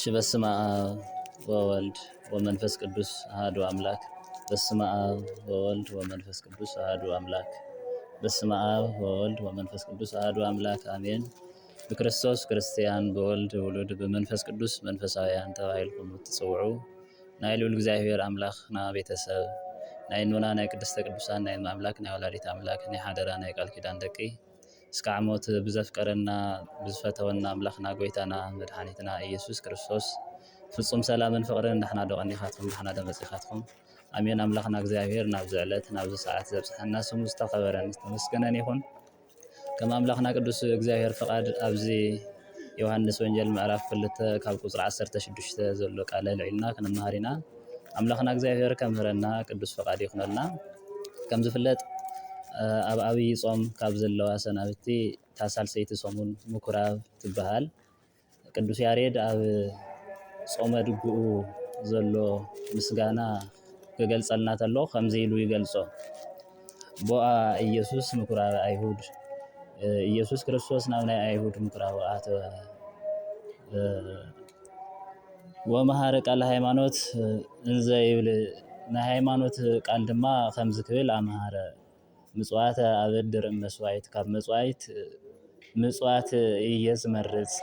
በስመ አብ ወወልድ ወመንፈስ ቅዱስ አሐዱ አምላክ። በስመ አብ ወወልድ ወመንፈስ ቅዱስ አሐዱ አምላክ። በስመ አብ ወወልድ ወመንፈስ ቅዱስ አሐዱ አምላክ አሜን። በክርስቶስ ክርስቲያን በወልድ ውሉድ በመንፈስ ቅዱስ መንፈሳውያን ተባሂልኩም ትጽውዑ ናይ ልዑል እግዚአብሔር አምላክና ቤተሰብ ናይ ኑና ናይ ቅድስተ ቅዱሳን ናይ አምላክ ናይ ወላዲት አምላክ ናይ ሓደራ ናይ ቃል ኪዳን ደቂ እስከ ዓሞት ብዘፍቀረና ብዝፈተወና አምላክና ጎይታና መድኃኒትና ኢየሱስ ክርስቶስ ፍጹም ሰላምን ፍቅርን እንዳሕና ደቀኒኻትኩም እንዳሕና ደመጺኻትኩም አሜን። አምላክና እግዚአብሔር ናብ ዝዕለት ናብ ሰዓት ዘብጽሐና ስሙ ዝተኸበረን ዝተመስገነን ይኹን። ከም አምላክና ቅዱስ እግዚአብሔር ፈቃድ ኣብዚ ዮሐንስ ወንጌል ምዕራፍ 2 ካብ ቁጽሪ 16 ዘሎ ቃል ልዒልና ክንመሃር ኢና። አምላክና እግዚአብሔር ከምህረና ቅዱስ ፈቃድ ይኹነልና። ከም ዝፍለጥ ኣብ ዓብይ ጾም ካብ ዘለዋ ሰናብቲ ታሳልሰይቲ ሰሙን ምኩራብ ትበሃል። ቅዱስ ያሬድ ኣብ ጾመ ድጉኡ ዘሎ ምስጋና ክገልጸልና ተሎ ከምዚ ኢሉ ይገልጾ። ቦአ ኢየሱስ ምኩራብ አይሁድ፣ ኢየሱስ ክርስቶስ ናብ ናይ አይሁድ ምኩራብ ኣተወ ወመሃረ ቃል ሃይማኖት እንዘ ይብል ናይ ሃይማኖት ቃል ድማ ከምዚ ክብል ኣምሃረ ምጽዋት አበድር መስዋዕት ካብ መስዋዕት ምጽዋት እየዝመርጽ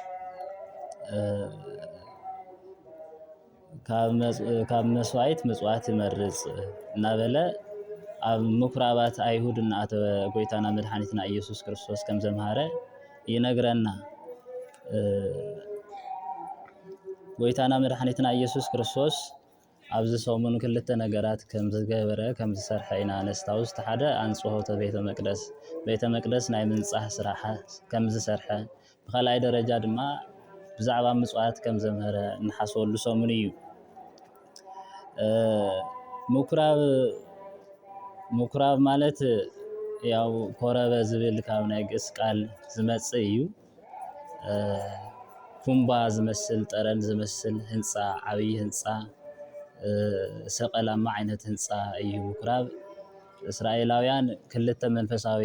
ካብ መስዋዕት ምጽዋት ይመርጽ እናበለ ኣብ ምኩራባት አይሁድ እናኣተወ ጎይታና መድኃኒትና ኢየሱስ ክርስቶስ ከም ዘምሃረ ይነግረና። ጎይታና መድኃኒትና ኢየሱስ ክርስቶስ ኣብዚ ሰሙን ክልተ ነገራት ከም ዝገበረ ከም ዝሰርሐ ኢና ነስታውስ። ሓደ አንጽሖተ ቤተ መቅደስ ናይ ምንጻሕ ስራሕ ከም ዝሰርሐ፣ ብኻልኣይ ደረጃ ድማ ብዛዕባ ምጽዋት ከም ዘምህረ እንሓስበሉ ሰሙን እዩ። ምኩራብ ማለት ያው ኮረበ ዝብል ካብ ናይ ግእዝ ቃል ዝመጽእ እዩ። ኩምባ ዝመስል ጠረን ዝመስል ህንፃ፣ ዓብይ ህንፃ ሰቀላማ ዓይነት ህንፃ እዩ ምኩራብ። እስራኤላውያን ክልተ መንፈሳዊ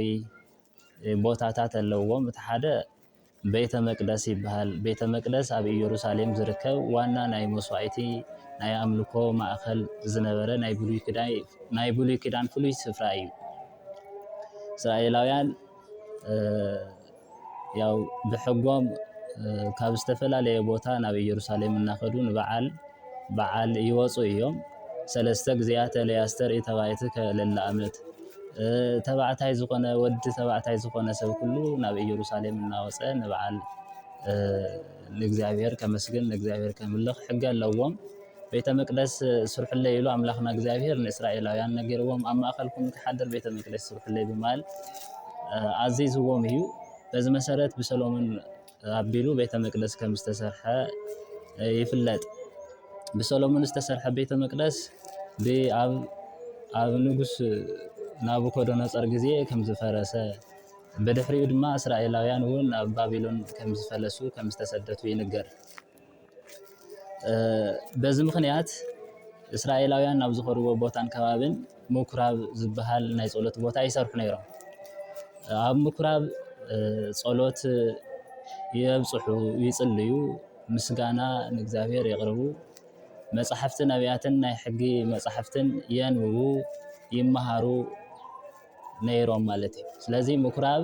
ቦታታት ኣለዎም። እቲ ሓደ ቤተ መቅደስ ይበሃል። ቤተ መቅደስ ኣብ ኢየሩሳሌም ዝርከብ ዋና ናይ መስዋዕቲ ናይ ኣምልኮ ማእከል ዝነበረ ናይ ብሉይ ኪዳን ፍሉይ ስፍራ እዩ። እስራኤላውያን ያው ብሕጎም ካብ ዝተፈላለየ ቦታ ናብ ኢየሩሳሌም እናኸዱ በዓል ይወፁ እዮም። ሰለስተ ግዜያት ለያስተር ተባይት ከለላ ዓመት ተባዕታይ ዝኾነ ወዲ ተባዕታይ ዝኾነ ሰብ ኩሉ ናብ ኢየሩሳሌም እናወፀ ንበዓል ንእግዚአብሔር ከመስግን ንእግዚአብሔር ከምልኽ ሕጊ ኣለዎም። ቤተ መቅደስ ስርሑለይ ኢሉ አምላክና እግዚአብሔር ንእስራኤላውያን ነገርዎም ኣብ ማእከልኩም ክሓድር ቤተ መቅደስ ስርሑለይ ብማል ኣዚዝዎም እዩ። በዚ መሰረት ብሰሎሞን ኣቢሉ ቤተ መቅደስ ከም ዝተሰርሐ ይፍለጥ። ብሰሎሞን ዝተሰርሐ ቤተ መቅደስ ኣብ ንጉስ ናቡከደነፆር ጊዜ ከም ዝፈረሰ፣ በድሕሪኡ ድማ እስራኤላውያን እውን ኣብ ባቢሎን ከም ዝፈለሱ ከም ዝተሰደቱ ይንገር። በዚ ምክንያት እስራኤላውያን ናብ ዝኸድዎ ቦታን ከባብን ምኩራብ ዝበሃል ናይ ጸሎት ቦታ ይሰርሑ ነይሮም። ኣብ ምኩራብ ጸሎት የብጽሑ፣ ይጽልዩ፣ ምስጋና ንእግዚአብሔር የቅርቡ፣ መጻሕፍቲ ነቢያትን ናይ ሕጊ መጻሕፍትን የንብቡ ይመሃሩ ነይሮም ማለት እዩ። ስለዚ ምኩራብ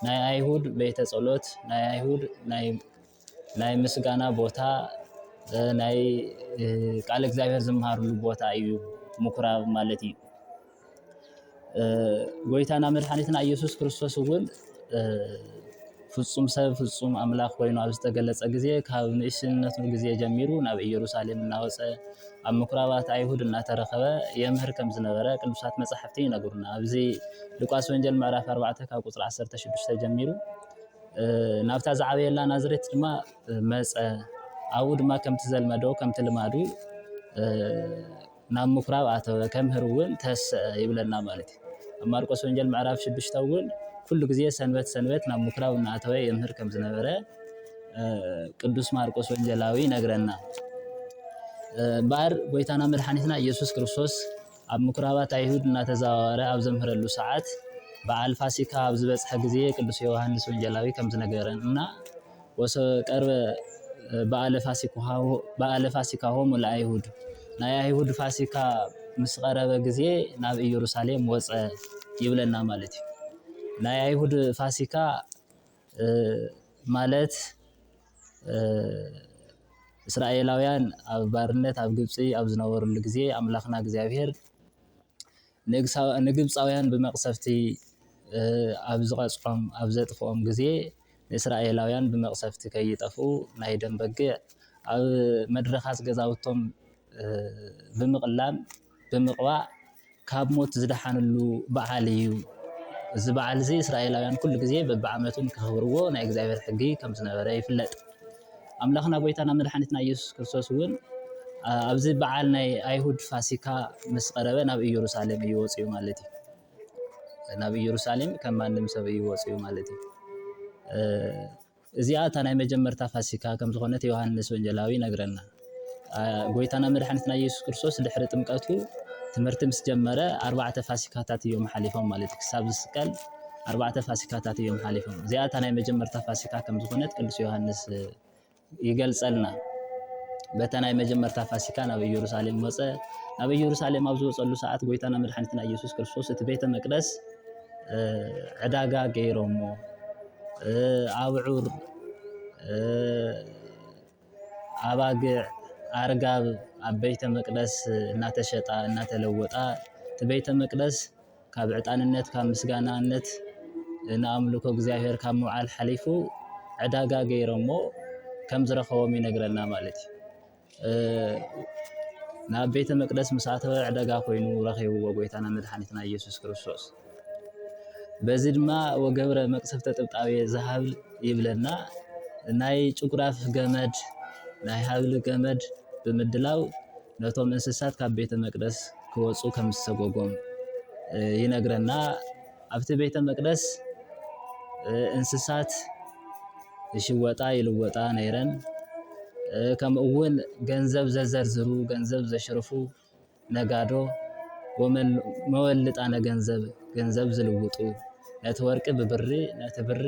ናይ አይሁድ ቤተ ጸሎት፣ ናይ አይሁድ ናይ ምስጋና ቦታ፣ ናይ ቃል እግዚአብሔር ዝመሃሩሉ ቦታ እዩ ምኩራብ ማለት እዩ። ጎይታና መድኃኒትና ኢየሱስ ክርስቶስ እውን ፍጹም ሰብ ፍጹም አምላክ ኮይኑ ኣብ ዝተገለጸ ጊዜ ካብ ንእሽነቱ ጊዜ ጀሚሩ ናብ ኢየሩሳሌም እናወፀ ኣብ ምኩራባት አይሁድ እናተረኸበ የምህር ከም ዝነበረ ቅዱሳት መጻሕፍቲ ይነግሩና። ኣብዚ ሉቃስ ወንጌል ምዕራፍ 4 ካብ ቁጽሪ 16 ጀሚሩ ናብታ ዝዓበየላ ናዝሬት ድማ መፀ። ኣብኡ ድማ ከምቲ ዘልመዶ ከምቲ ልማዱ ናብ ምኩራብ ኣተወ፣ ከምህር እውን ተስአ ይብለና ማለት እዩ። ኣብ ማርቆስ ወንጌል ምዕራፍ 6 እውን ኩሉ ጊዜ ሰንበት ናብ ምኩራብ እናኣተወ የምህር ከም ዝነበረ ቅዱስ ማርቆስ ወንጌላዊ ነግረና። ባር ጎይታና መድኃኒትና ኢየሱስ ክርስቶስ ኣብ ምኩራባት አይሁድ እናተዘዋወረ ኣብ ዘምህረሉ ሰዓት በዓል ፋሲካ ኣብ ዝበጽሐ ጊዜ ቅዱስ ዮሐንስ ወንጌላዊ ከም ዝነገረና ወሰ ቀርበ በዓለ ፋሲካሆሙ ለአይሁድ ናይ አይሁድ ፋሲካ ምስ ቀረበ ግዜ ናብ ኢየሩሳሌም ወፀ ይብለና ማለት እዩ። ናይ አይሁድ ፋሲካ ማለት እስራኤላውያን ኣብ ባርነት ኣብ ግብፂ ኣብ ዝነበሩሉ ግዜ ኣምላኽና እግዚአብሔር ንግብፃውያን ብመቕሰፍቲ ኣብ ዝቐፅዖም ኣብ ዘጥፍኦም ግዜ ንእስራኤላውያን ብመቕሰፍቲ ከይጠፍኡ ናይ ደም በጊዕ ኣብ መድረኻት ገዛውቶም ብምቕላም ብምቕባእ ካብ ሞት ዝደሓንሉ በዓል እዩ። እዚ በዓል እዚ እስራኤላውያን ኩሉ ግዜ በብዓመቱን ከኽብርዎ ናይ እግዚአብሔር ሕጊ ከም ዝነበረ ይፍለጥ። ኣምላኽና ጎይታና መድሓኒትና ኢየሱስ ክርስቶስ እውን ኣብዚ በዓል ናይ አይሁድ ፋሲካ ምስ ቀረበ ናብ ኢየሩሳሌም እዩ ወፂኡ ማለት እዩ። ናብ ኢየሩሳሌም ከም ማንም ሰብ እዩ ወፂኡ ማለት እዩ። እዚኣ እታ ናይ መጀመርታ ፋሲካ ከም ዝኾነት ዮሃንስ ወንጌላዊ ይነግረና። ጎይታና መድሓኒትና ኢየሱስ ክርስቶስ ድሕሪ ጥምቀቱ ትምህርቲ ምስ ጀመረ 4 ፋሲካታት እዮም ሓሊፎም ማለት እዩ። ክሳብ ዝስቀል 4 ፋሲካታት እዮም ሓሊፎም። እዚኣ እታ ናይ መጀመርታ ፋሲካ ከም ዝኾነት ቅዱስ ዮሃንስ ይገልጸልና። በታ ናይ መጀመርታ ፋሲካ ናብ ኢየሩሳሌም ወፀ። ናብ ኢየሩሳሌም ኣብ ዝወፀሉ ሰዓት ጎይታና መድሓኒትና ኢየሱስ ክርስቶስ እቲ ቤተ መቅደስ ዕዳጋ ገይሮሞ ኣብዑር ኣባግዕ ኣርጋብ ኣብ ቤተ መቅደስ እናተሸጣ እናተለወጣ እቲ ቤተ መቅደስ ካብ ዕጣንነት ካብ ምስጋናነት ንኣምልኮ እግዚአብሔር ካብ ምውዓል ሓሊፉ ዕዳጋ ገይሮሞ ከም ዝረኸቦም ይነግረና ማለት እዩ። ናብ ቤተ መቅደስ ምስ ኣተወ ዕዳጋ ኮይኑ ረኺብዎ ጎይታና መድሓኒትና ኢየሱስ ክርስቶስ። በዚ ድማ ወገብረ መቅሰፍተ ጥብጣቤ ዝሃብል ይብለና። ናይ ጭጉራፍ ገመድ ናይ ሃብሊ ገመድ ብምድላው ነቶም እንስሳት ካብ ቤተ መቅደስ ክወፁ ከም ዝሰጎጎም ይነግረና። ኣብቲ ቤተ መቅደስ እንስሳት ይሽወጣ ይልወጣ ነይረን። ከምኡ እውን ገንዘብ ዘዘርዝሩ ገንዘብ ዘሽርፉ ነጋዶ መወልጣነ ገንዘብ ዝልውጡ ነቲ ወርቂ ብብሪ ነቲ ብሪ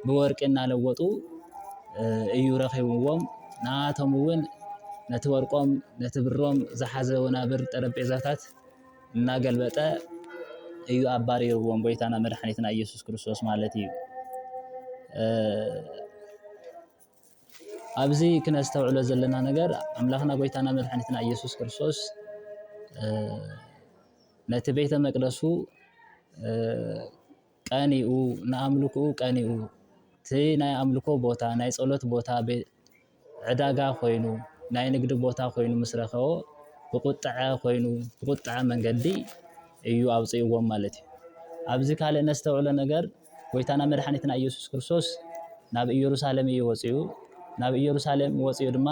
ብወርቂ እናለወጡ እዩ ረኺብዎም። ናቶም እውን ነቲ ወርቆም ነቲ ብሮም ዝሓዘ ወናብር ጠረጴዛታት እናገልበጠ እዩ ኣባሪርዎም ጎይታና መድሓኒትና ኢየሱስ ክርስቶስ ማለት እዩ። ኣብዚ ክነስተውዕሎ ዘለና ነገር ኣምላኽና ጎይታና መድሓኒትና ኢየሱስ ክርስቶስ ነቲ ቤተ መቅደሱ ቀኒኡ ንኣምልክኡ ቀኒኡ እቲ ናይ ኣምልኮ ቦታ ናይ ጸሎት ቦታ ዕዳጋ ኮይኑ ናይ ንግዲ ቦታ ኮይኑ ምስ ረኸቦ ብቁጥዐ መንገዲ እዩ ኣውፅእዎም ማለት እዩ። ኣብዚ ካልእ ነስተውዕሎ ነገር ጎይታና መድሓኒትና ኢየሱስ ክርስቶስ ናብ ኢየሩሳሌም እዩ ወፂኡ። ናብ ኢየሩሳሌም ወፂኡ ድማ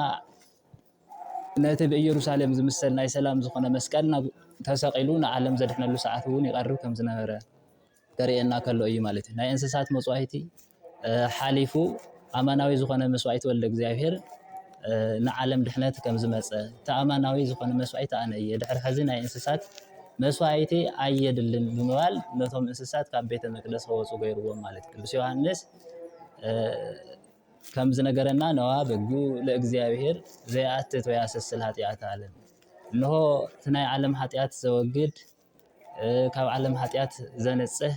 ነቲ ብኢየሩሳሌም ዝምሰል ናይ ሰላም ዝኾነ መስቀል ተሰቂሉ ንዓለም ዘድሕነሉ ሰዓት እውን ይቐርብ ከም ዝነበረ ተርእየና ከሎ እዩ ማለት እዩ። ናይ እንስሳት መጽዋዕቲ ሓሊፉ ኣማናዊ ዝኾነ መስዋዕቲ ወልደ እግዚአብሔር ንዓለም ድሕነት ከም ዝመፀ ተኣማናዊ ዝኾነ መስዋዕቲ ኣነ እየ ድሕሪ ሕዚ ናይ እንስሳት መስዋዕቲ ኣየድልን ብምባል ነቶም እንስሳት ካብ ቤተ መቅደስ ከወፁ ገይርዎም ማለት እዩ። ቅዱስ ዮሃንስ ከም ዝነገረና ነዋ በጊዕ ለእግዚአብሔር ዘየኣትት ወያሰስል ኃጢአት ዓለም። እንሆ እቲ ናይ ዓለም ኃጢአት ዘወግድ ካብ ዓለም ኃጢአት ዘነጽህ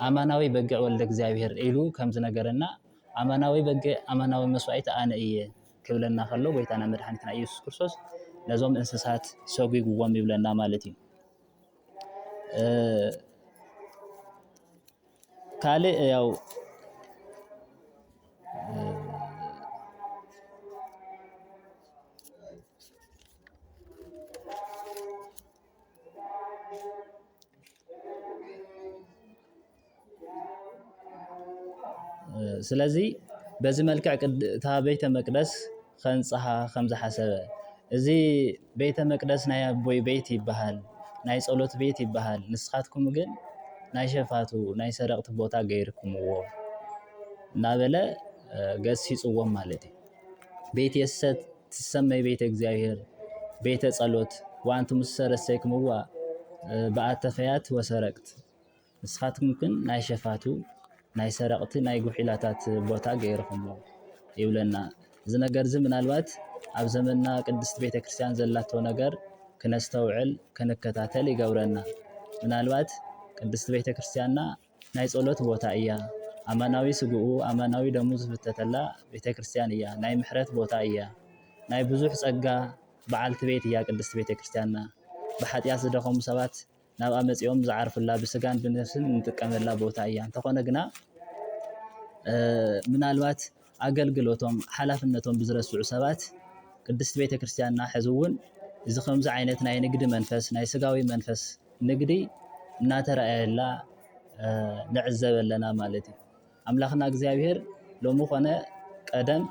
ኣማናዊ በጊዕ ወልደ እግዚአብሔር ኢሉ ከም ዝነገረና ኣማናዊ በጊዕ ኣማናዊ መስዋዕቲ ኣነ እየ ክብለና ከሎ ጎይታና መድሓኒትና ኢየሱስ ክርስቶስ ነዞም እንስሳት ሰጉጉዎም ይብለና ማለት እዩ። ካልእ ያው ስለዚህ በዚህ መልክዕ እታ ቤተ መቅደስ ከንጽሓ ከም ዝሓሰበ እዚ ቤተ መቅደስ ናይ ኣቦይ ቤት ይበሃል ናይ ጸሎት ቤት ይበሃል ንስኻትኩም ግን ናይ ሸፋቱ ናይ ሰረቕቲ ቦታ ገይርኩምዎ እናበለ ገሲጽዎም ማለት እዩ። ቤት የሰት ትሰመይ ቤተ እግዚአብሔር ቤተ ጸሎት ወአንቱም ሰረሰይክምዋ በአተ ፈያት ወሰረቅት ንስኻትኩም ግን ናይ ሸፋቱ ናይ ሰረቕቲ ናይ ጉሒላታት ቦታ ገይርኩምዎ ይብለና እዚ ነገር እዚ ምናልባት ኣብ ዘመንና ቅድስት ቤተክርስቲያን ዘላቶ ነገር ክነስተውዕል ክንከታተል ይገብረና። ምናልባት ቅድስት ቤተክርስቲያንና ናይ ጸሎት ቦታ እያ። ኣማናዊ ስግኡ ኣማናዊ ደሙ ዝፍተተላ ቤተክርስቲያን እያ። ናይ ምሕረት ቦታ እያ። ናይ ብዙሕ ጸጋ በዓልቲ ቤት እያ ቅድስት ቤተክርስቲያንና። ብሓጢያት ዝደኸሙ ሰባት ናብ ኣመጺኦም ዝዓርፉላ ብስጋን ብነፍስን እንጥቀመላ ቦታ እያ። እንተኾነ ግና ምናልባት ኣገልግሎቶም ሓላፍነቶም ብዝረስዑ ሰባት ቅድስት ቤተክርስቲያንና ሕዝውን እዚ ከምዚ ዓይነት ናይ ንግዲ መንፈስ ናይ ስጋዊ መንፈስ ንግዲ እናተረኣየላ ንዕዘብ ኣለና ማለት እዩ። ኣምላኽና እግዚአብሔር ሎሚ ኾነ ቀደም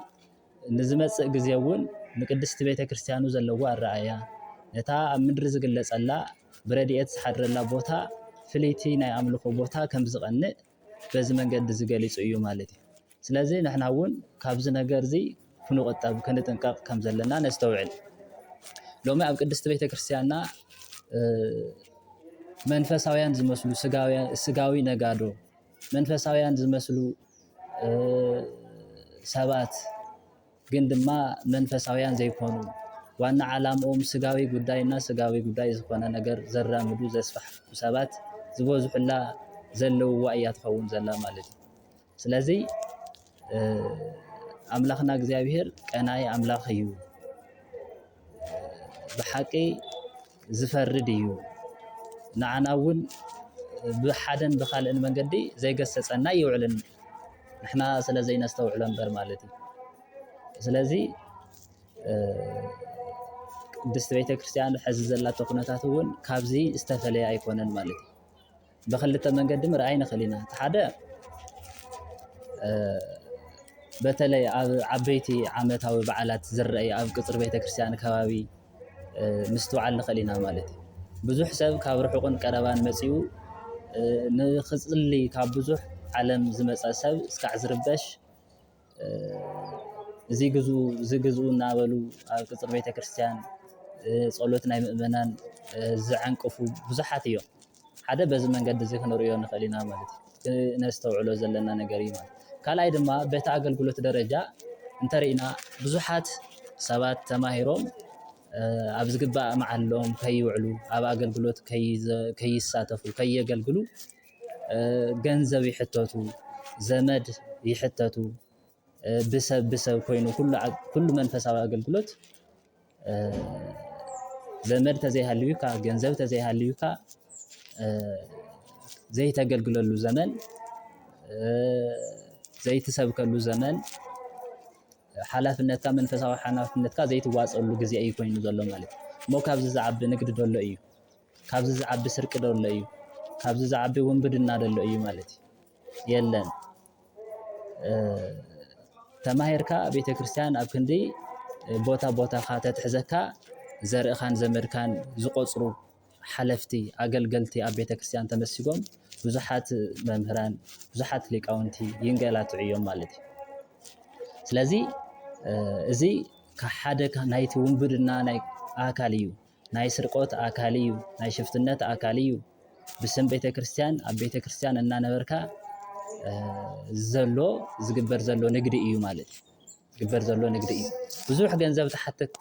ንዝመጽእ ግዜ እውን ንቅድስት ቤተክርስቲያኑ ዘለዎ ኣረኣያ ነታ ኣብ ምድሪ ዝግለጸላ ብረድኤት ዝሓድረላ ቦታ ፍልይቲ ናይ ኣምልኾ ቦታ ከም ዝቐንእ በዚ መንገዲ ዝገሊጹ እዩ ማለት እዩ። ስለዚ ንሕና እውን ካብዚ ነገር እዚ ክንቁጠብ ክንጥንቀቕ ከም ዘለና ነስተውዕል። ሎሚ ኣብ ቅድስት ቤተክርስቲያንና መንፈሳውያን ዝመስሉ ስጋዊ ነጋዶ መንፈሳውያን ዝመስሉ ሰባት ግን ድማ መንፈሳውያን ዘይኮኑ ዋና ዓላምኦም ስጋዊ ጉዳይና ስጋዊ ጉዳይ ዝኾነ ነገር ዘራምዱ ዘስፋሕፍሑ ሰባት ዝበዝሑላ ዘለውዋ እያ ትኸውን ዘላ ማለት እዩ። ስለዚ ኣምላኽና እግዚአብሔር ቀናይ ኣምላኽ እዩ። ብሓቂ ዝፈርድ እዩ። ንዓና እውን ብሓደን ብኻልእን መንገዲ ዘይገሰጸና ይውዕልን ንሕና ስለ ዘይነስተውዕሎ እምበር ማለት እዩ። ስለዚ ቅድስት ቤተክርስቲያን ሕዚ ዘላቶ ኩነታት እውን ካብዚ ዝተፈለየ ኣይኮነን ማለት እዩ። ብኽልተ መንገዲ ምርኣይ ንኽእል ኢና። እቲ ሓደ በተለይ ኣብ ዓበይቲ ዓመታዊ በዓላት ዝረአዩ ኣብ ቅጽሪ ቤተክርስቲያን ከባቢ ምስትውዓል ንኽእል ኢና ማለት እዩ። ብዙሕ ሰብ ካብ ርሑቕን ቀረባን መጺኡ ንኽጽሊ ካብ ብዙሕ ዓለም ዝመጸ ሰብ እስካዕ ዝርበሽ እዚ ግዝኡ እናበሉ ኣብ ቅጽሪ ቤተክርስቲያን ጸሎት ናይ ምእመናን ዝዓንቅፉ ብዙሓት እዮም። ሓደ በዚ መንገዲ እዚ ክንሪኦ ንኽእል ኢና ማለት እዩ። ነስተውዕሎ ዘለና ነገር እዩ ማለት። ካልኣይ ድማ በቲ ኣገልግሎት ደረጃ እንተሪእና ብዙሓት ሰባት ተማሂሮም ኣብ ዝግባእ መዓልሎም ከይውዕሉ ኣብ ኣገልግሎት ከይሳተፉ ከየገልግሉ ገንዘብ ይሕተቱ፣ ዘመድ ይሕተቱ። ብሰብ ኮይኑ ኩሉ መንፈሳዊ ኣገልግሎት ዘመድ ተዘይሃልዩካ ገንዘብ ተዘይሃልዩካ ዘይተገልግለሉ ዘመን ዘይትሰብከሉ ዘመን ሓላፍነትካ መንፈሳዊ ሓላፍነትካ ዘይትዋፀሉ ግዜ እዩ ኮይኑ ዘሎ ማለት እዩ። እሞ ካብዚ ዝዓቢ ንግዲ ደሎ እዩ። ካብዚ ዝዓቢ ስርቂ ደሎ እዩ። ካብዚ ዝዓቢ ውንብድና ደሎ እዩ ማለት እዩ። የለን ተማሂርካ ቤተክርስቲያን ኣብ ክንዲ ቦታ ተትሕዘካ ዘርእኻን ዘመድካን ዝቆጽሩ ሓለፍቲ ኣገልገልቲ ኣብ ቤተክርስቲያን ተመሲጎም ብዙሓት መምህራን ብዙሓት ሊቃውንቲ ይንገላትዑ እዮም ማለት እዩ። ስለዚ እዚ ሓደ ናይቲ ውንብድና ናይ ኣካል እዩ። ናይ ስርቆት ኣካል እዩ። ናይ ሽፍትነት ኣካል እዩ። ብስም ቤተክርስቲያን ኣብ ቤተክርስቲያን እናነበርካ ዘሎ ዝግበር ዘሎ ንግዲ እዩ ማለት እዩ። ዝግበር ዘሎ ንግዲ እዩ። ብዙሕ ገንዘብ ተሓትት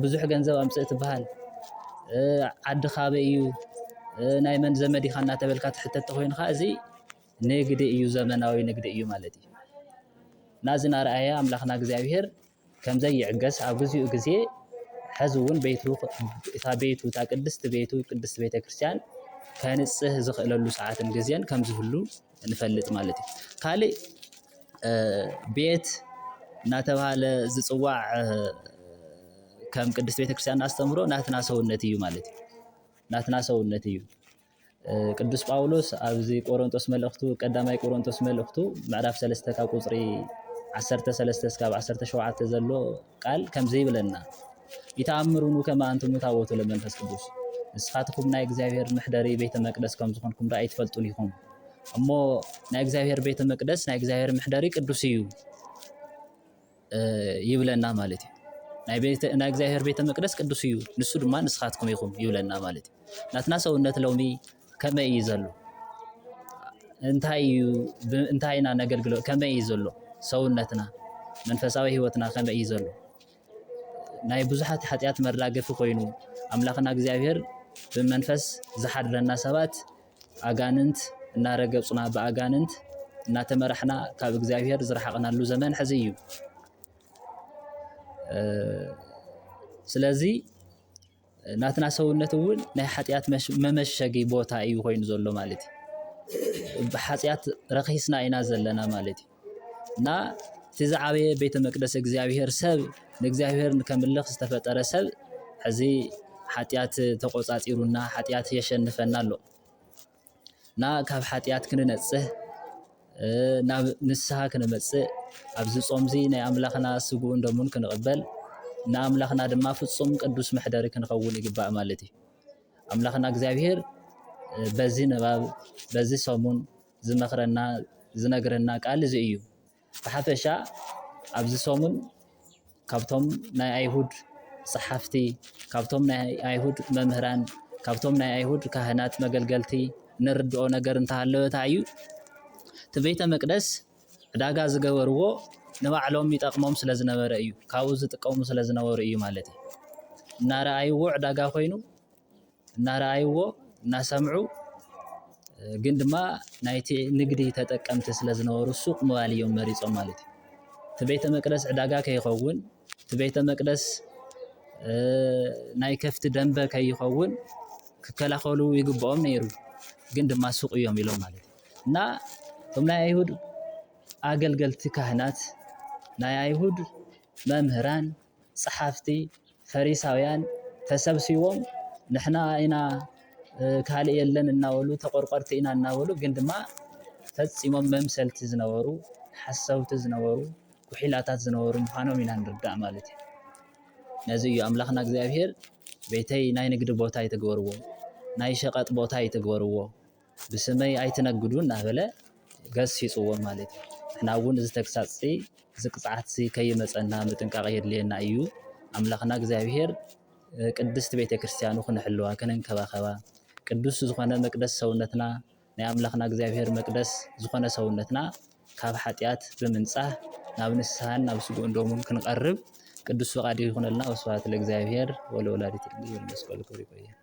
ብዙሕ ገንዘብ ኣምጽእ ትበሃል ዓዲ ካበይ እዩ ናይ መን ዘመድ ኢኻ እናተበልካ ትሕተት ኮይንካ እዚ ንግዲ እዩ፣ ዘመናዊ ንግዲ እዩ ማለት እዩ። ናዚ ናርኣየ ኣምላኽና እግዚአብሔር ከምዘይ ይዕገስ ኣብ ግዚኡ ግዜ ሕዚ እውን እታ ቤቱ እታ ቅድስቲ ቤቱ ቅድስቲ ቤተክርስቲያን ከንጽህ ዝኽእለሉ ሰዓትን ግዜን ከም ዝህሉ ንፈልጥ ማለት እዩ። ካልእ ቤት እናተባህለ ዝጽዋዕ ከም ቅድስት ቤተክርስቲያን ኣስተምሮ ናትና ሰውነት እዩ ማለት እዩ። ናትና ሰውነት እዩ። ቅዱስ ጳውሎስ ኣብዚ ቆሮንቶስ መልእኽቱ ቀዳማይ ቆሮንቶስ መልእኽቱ ምዕራፍ 3 ካብ ቁጽሪ 13 እስካብ 17 ዘሎ ቃል ከምዚ ይብለና ይተኣምሩኑ ከመ አንትሙ ታቦቱ ለመንፈስ ቅዱስ ንስኻትኩም ናይ እግዚአብሔር ምሕደሪ ቤተ መቅደስ ከም ዝኾንኩም ራእይ ትፈልጡን ኢኹም እሞ ናይ እግዚአብሔር ቤተ መቅደስ ናይ እግዚአብሔር ምሕደሪ ቅዱስ እዩ ይብለና ማለት እዩ። ናይ እግዚአብሔር ቤተ መቅደስ ቅዱስ እዩ ንሱ ድማ ንስኻትኩም ኢኹም ይብለና ማለት እዩ። ናትና ሰውነት ሎሚ ከመይ እዩ ዘሎ? እንታይ ኢና ነገልግሎ ከመይ እዩ ዘሎ ሰውነትና? መንፈሳዊ ህይወትና ከመይ እዩ ዘሎ ናይ ብዙሓት ኃጢአት መራገፊ ኮይኑ ኣምላኽና እግዚአብሔር ብመንፈስ ዝሓድረና ሰባት ኣጋንንት እናረገጹና ብኣጋንንት እናተመራሕና ካብ እግዚአብሔር ዝረሓቕናሉ ዘመን ሕዚ እዩ። ስለዚ ናትና ሰውነት እውን ናይ ኃጢአት መመሸጊ ቦታ እዩ ኮይኑ ዘሎ ማለት እዩ። ብኃጢአት ረኺስና ኢና ዘለና ማለት እዩ እና እቲ ዝዓበየ ቤተ መቅደስ እግዚአብሔር ሰብ ንእግዚአብሔር ንከምልኽ ዝተፈጠረ ሰብ ሕዚ ኃጢአት ተቆጻጺሩና ኃጢአት የሸንፈና ኣሎ እና ካብ ኃጢአት ክንነጽህ ናብ ንስሓ ክንመጽእ ኣብዚ ጾምዚ ናይ ኣምላኽና ስጉኡን ደሙን ክንቕበል ንኣምላኽና ድማ ፍጹም ቅዱስ ምሕደሪ ክንኸውን ይግባእ ማለት እዩ። ኣምላኽና እግዚአብሔር በዚ ንባብ በዚ ሰሙን ዝመኽረና ዝነግረና ቃል እዚ እዩ። ብሓፈሻ ኣብዚ ሰሙን ካብቶም ናይ ኣይሁድ ጸሓፍቲ ካብቶም ናይ ኣይሁድ መምህራን ካብቶም ናይ ኣይሁድ ካህናት መገልገልቲ ንርድኦ ነገር እንተሃለወታ እዩ እቲ ቤተ መቅደስ ዕዳጋ ዝገበርዎ ንባዕሎም ይጠቕሞም ስለ ዝነበረ እዩ ካብኡ ዝጥቀሙ ስለ ዝነበሩ እዩ ማለት እዩ። እናረኣይዎ ዕዳጋ ኮይኑ እናረኣይዎ እናሰምዑ ግን ድማ ናይቲ ንግዲ ተጠቀምቲ ስለ ዝነበሩ ሱቕ ምባል እዮም መሪጾም ማለት እዩ። እቲ ቤተ መቅደስ ዕዳጋ ከይኸውን እቲ ቤተ መቅደስ ናይ ከፍቲ ደንበ ከይኸውን ክከላኸሉ ይግብኦም ነይሩ ግን ድማ ሱቕ እዮም ኢሎም ማለት እዩ እና እቶም ናይ ኣይሁድ ኣገልገልቲ ካህናት ናይ ኣይሁድ መምህራን ጸሓፍቲ ፈሪሳውያን ተሰብሲቦም ንሕና ኢና ካልእ የለን እናበሉ ተቆርቆርቲ ኢና እናበሉ ግን ድማ ፈጺሞም መምሰልቲ ዝነበሩ ሓሰውቲ ዝነበሩ ኩሒላታት ዝነበሩ ምዃኖም ኢና ንርዳእ ማለት እዩ። ነዚ እዩ ኣምላኽና እግዚአብሔር ቤተይ ናይ ንግዲ ቦታ ይትግበርዎ ናይ ሸቐጥ ቦታ ይትግበርዎ ብስመይ ኣይትነግዱ እናበለ ገሲጽዎም ማለት እዩ። ንሕና እውን እዚ ተግሳጽ እዚ ቅፅዓት ከይመፀና ምጥንቃቕ የድልየና እዩ። ኣምላኽና እግዚአብሔር ቅድስቲ ቤተ ክርስቲያኑ ክንሕልዋ ክንንከባኸባ ቅዱስ ዝኾነ መቅደስ ሰውነትና ናይ ኣምላኽና እግዚአብሔር መቅደስ ዝኾነ ሰውነትና ካብ ኃጢአት ብምንጻህ ናብ ንስሓን ናብ ስጉኡን ደሙን ክንቀርብ ቅዱስ ፈቃዱ ይኹነልና። ወስብሐት ለእግዚአብሔር ወለወላዲቱ ድንግል ወለመስቀሉ ክቡር ይቆየን።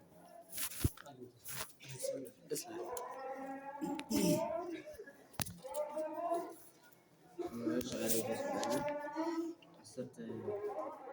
Acerta